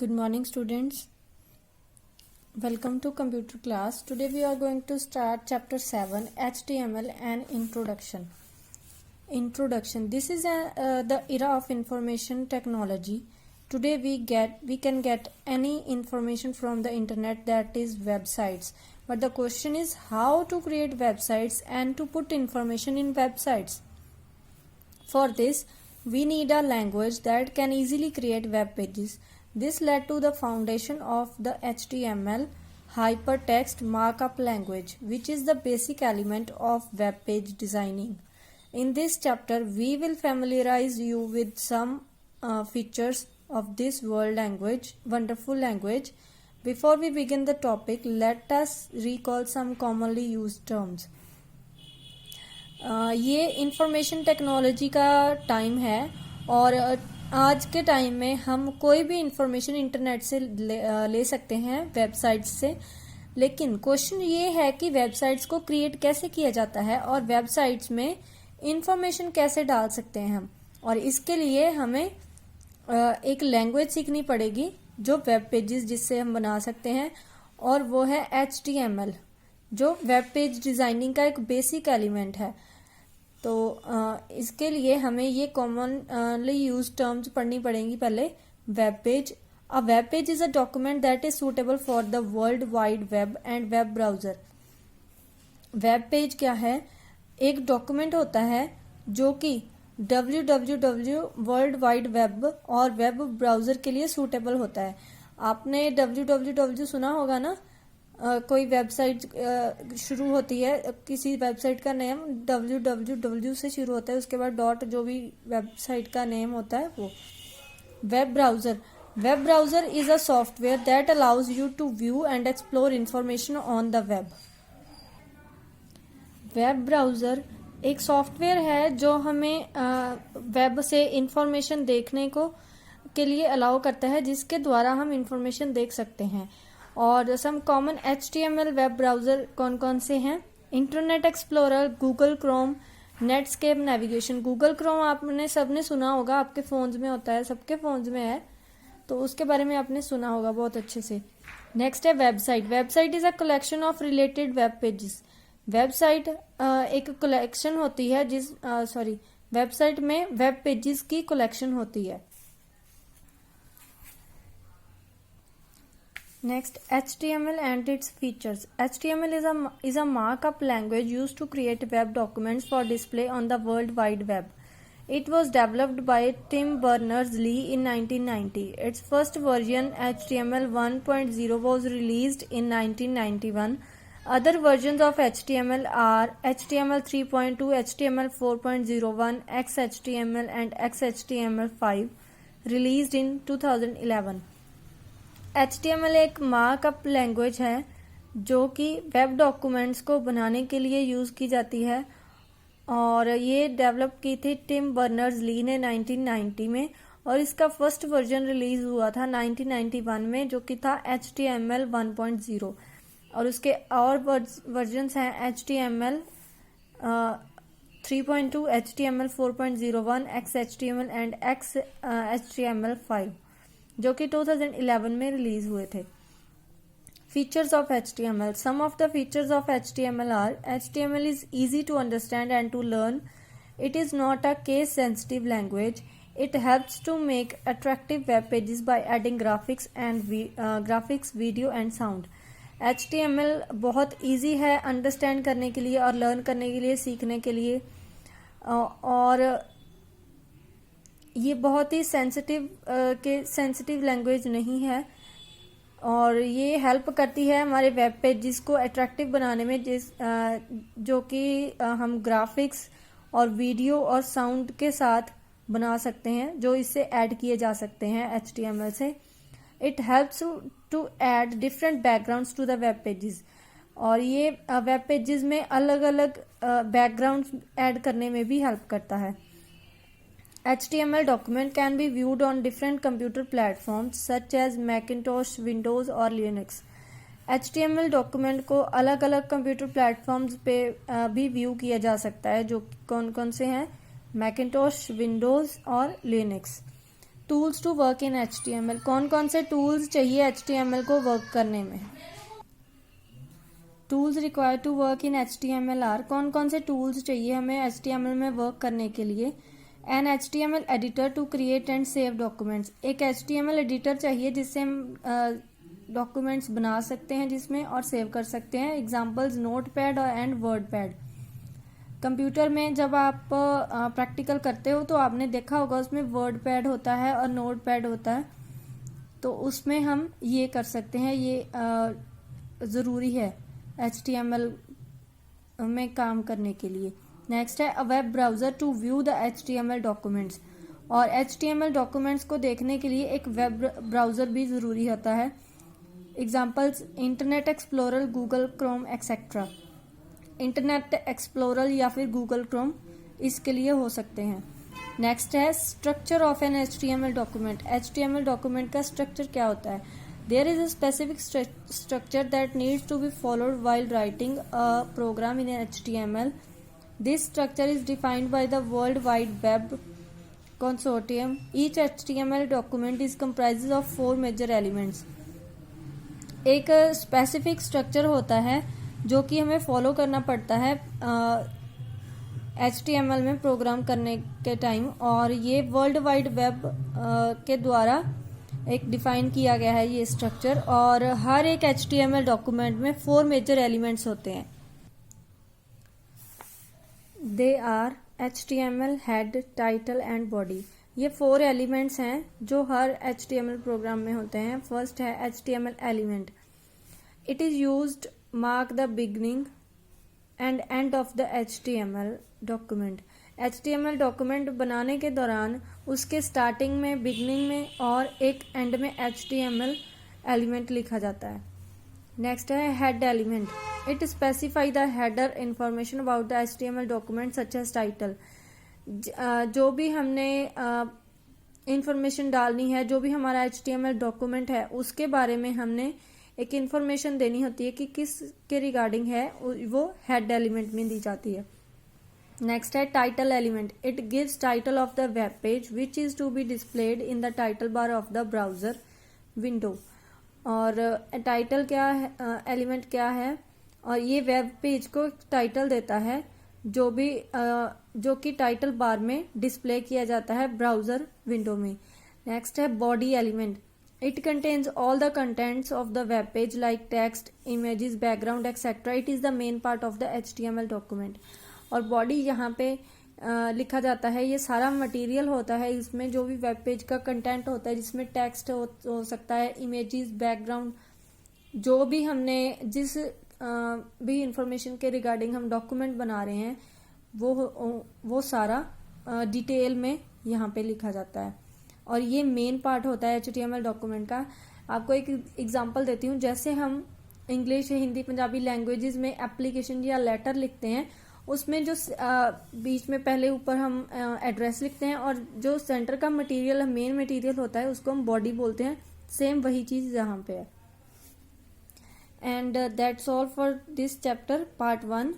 Good morning, students. Welcome to computer class. Today we are going to start chapter 7 HTML and introduction. This is the era of information technology. Today we can get any information from the internet, that is websites. But the question is how to create websites and to put information in websites. For this we need a language that can easily create web pages. This led to the foundation of the HTML, hypertext markup language, which is the basic element of web page designing. In this chapter, we will familiarize you with some features of this wonderful language. Before we begin the topic, let us recall some commonly used terms. ये information technology का time है और आज के time में हम कोई भी इंफॉर्मेशन इंटरनेट से ले सकते हैं, वेबसाइट्स से। लेकिन क्वेश्चन ये है कि वेबसाइट्स को क्रिएट कैसे किया जाता है और वेबसाइट्स में इंफॉर्मेशन कैसे डाल सकते हैं हम। और इसके लिए हमें एक लैंग्वेज सीखनी पड़ेगी जो वेब पेजेस जिससे हम बना सकते हैं, और वो है HTML, जो वेब पेज डिजाइनिंग का एक बेसिक एलिमेंट है। तो इसके लिए हमें ये कॉमनली यूज टर्म्स पढ़नी पड़ेंगी। पहले web page. A web page is a document that is suitable for the world wide web and web browser. Web page क्या है? एक डॉक्यूमेंट होता है जो कि www वर्ल्ड वाइड वेब और वेब ब्राउजर के लिए सूटेबल होता है। आपने www सुना होगा ना? कोई वेबसाइट शुरू होती है, किसी वेबसाइट का नेम www से शुरू होता है, उसके बाद डॉट जो भी वेबसाइट का नेम होता है वो। Web browser is a software that allows you to view and explore information on the web. Web browser एक सॉफ्टवेयर है जो हमें वेब से इंफॉर्मेशन देखने के लिए अलाउ करता है, जिसके द्वारा हम इंफॉर्मेशन देख सकते हैं। और some common HTML web browser कौन कौन से हैं? Internet Explorer, Google Chrome, Netscape navigation. Google Chrome आपने सबने सुना होगा, आपके फोन्स में होता है, सबके फोन्स में है, तो उसके बारे में आपने सुना होगा बहुत अच्छे से। नेक्स्ट है website is a collection of related web pages. Website एक कलेक्शन होती है वेबसाइट में वेब पेजेस की कलेक्शन होती है। Next, HTML and its features. HTML is a markup language used to create web documents for display on the World Wide Web. It was developed by Tim Berners-Lee in 1990. Its first version, HTML 1.0, was released in 1991. Other versions of HTML are HTML 3.2, HTML 4.01, XHTML, and XHTML5, released in 2011. HTML एक markup language है जो कि web documents को बनाने के लिए use की जाती है, और ये डेवलप की थी टिम बर्नर्स-ली ने 1990 में, और इसका फर्स्ट वर्जन रिलीज हुआ था 1991 में, जो कि था HTML 1.0। और उसके और वर्जन्स हैं HTML 3.2, HTML 4.01, XHTML and XHTML5, जो कि 2011 में रिलीज हुए थे। Features of HTML. Some of the features of HTML are: HTML is easy to understand and to learn. It is not a case sensitive language. It helps to make attractive web pages by adding graphics, video and sound. HTML बहुत easy है understand करने के लिए और learn करने के लिए, सीखने के लिए, और ये बहुत ही सेंसिटिव लैंग्वेज नहीं है, और ये हेल्प करती है हमारे वेब पेजेस को अट्रैक्टिव बनाने में, जो कि हम ग्राफिक्स और वीडियो और साउंड के साथ बना सकते हैं, जो इससे ऐड किए जा सकते हैं HTML से। It helps to add different backgrounds to the web pages, और ये वेब पेजेस में अलग अलग बैकग्राउंड्स ऐड करने में भी हेल्प करता है। HTML document can be viewed on different computer platforms such as Macintosh, Windows और Linux. HTML document को अलग अलग कंप्यूटर प्लेटफॉर्म्स पे भी व्यू किया जा सकता है, जो कौन कौन से हैं? Macintosh, Windows और Linux. Tools to work in HTML, कौन कौन से टूल्स चाहिए HTML को वर्क करने में। Tools required to work in HTML are, कौन कौन से टूल्स चाहिए हमें HTML में वर्क करने के लिए। An HTML editor to create and save documents, एक HTML एडिटर चाहिए जिससे हम डॉक्यूमेंट्स बना सकते हैं जिसमें और सेव कर सकते हैं। एग्जाम्पल्स नोटपैड और एंड वर्डपैड। कंप्यूटर में जब आप प्रैक्टिकल करते हो तो आपने देखा होगा उसमें वर्डपैड होता है और नोटपैड होता है, तो उसमें हम ये कर सकते हैं, ये ज़रूरी है HTML में काम करने के लिए। नेक्स्ट है a web browser to view the HTML documents, और HTML डॉक्यूमेंट्स को देखने के लिए एक वेब ब्राउज़र भी ज़रूरी होता है। Examples internet Explorer, Google Chrome etcetera. Internet explorer या फिर गूगल क्रोम इसके लिए हो सकते हैं। नेक्स्ट है structure of an HTML document, HTML document का स्ट्रक्चर क्या होता है। There is a specific structure that needs to be followed while writing a program in HTML. This structure is defined by the World Wide Web Consortium. Each HTML document is comprises of 4 major elements. एक specific structure होता है जो कि हमें follow करना पड़ता है HTML में प्रोग्राम करने के टाइम, और ये वर्ल्ड वाइड वेब के द्वारा एक डिफाइन किया गया है ये स्ट्रक्चर। और हर एक HTML डॉक्यूमेंट में 4 मेजर एलिमेंट्स होते हैं। They are HTML head, title and body. ये 4 एलिमेंट्स हैं जो हर HTML प्रोग्राम में होते हैं। फर्स्ट है HTML element. It is used mark the beginning and end of the HTML document. HTML document बनाने के दौरान उसके स्टार्टिंग में, बिगनिंग में और एक एंड में HTML एलिमेंट लिखा जाता है। नेक्स्ट है head element. It specify the header information about the HTML document such as title. जो भी हमने इंफॉर्मेशन डालनी है, जो भी हमारा HTML डॉक्यूमेंट है उसके बारे में हमने एक इंफॉर्मेशन देनी होती है कि किस के रिगार्डिंग है, वो हेड एलिमेंट में दी जाती है। नेक्स्ट है title element. It gives title of the web page which is to be displayed in the title bar of the browser window. और टाइटल क्या है, एलिमेंट क्या है, और ये वेब पेज को टाइटल देता है जो कि टाइटल बार में डिस्प्ले किया जाता है ब्राउजर विंडो में। नेक्स्ट है body element. It contains all the contents of the web page like text, images, background etcetera. It is the main part of the HTML document. और body यहाँ पे लिखा जाता है, ये सारा मटेरियल होता है इसमें, जो भी वेब पेज का कंटेंट होता है जिसमें टेक्स्ट हो सकता है, इमेजेस, बैकग्राउंड, जो भी हमने जिस भी इंफॉर्मेशन के रिगार्डिंग हम डॉक्यूमेंट बना रहे हैं वो सारा डिटेल में यहाँ पे लिखा जाता है। और ये मेन पार्ट होता है HTML डॉक्यूमेंट का। आपको एक एग्जांपल देती हूँ। जैसे हम इंग्लिश, हिंदी, पंजाबी लैंग्वेजेस में एप्लीकेशन या लेटर लिखते हैं, उसमें जो बीच में पहले ऊपर हम एड्रेस लिखते हैं और जो सेंटर का मटेरियल, मेन मटेरियल होता है, उसको हम बॉडी बोलते हैं। सेम वही चीज यहाँ पे है। And that's all for this chapter part 1।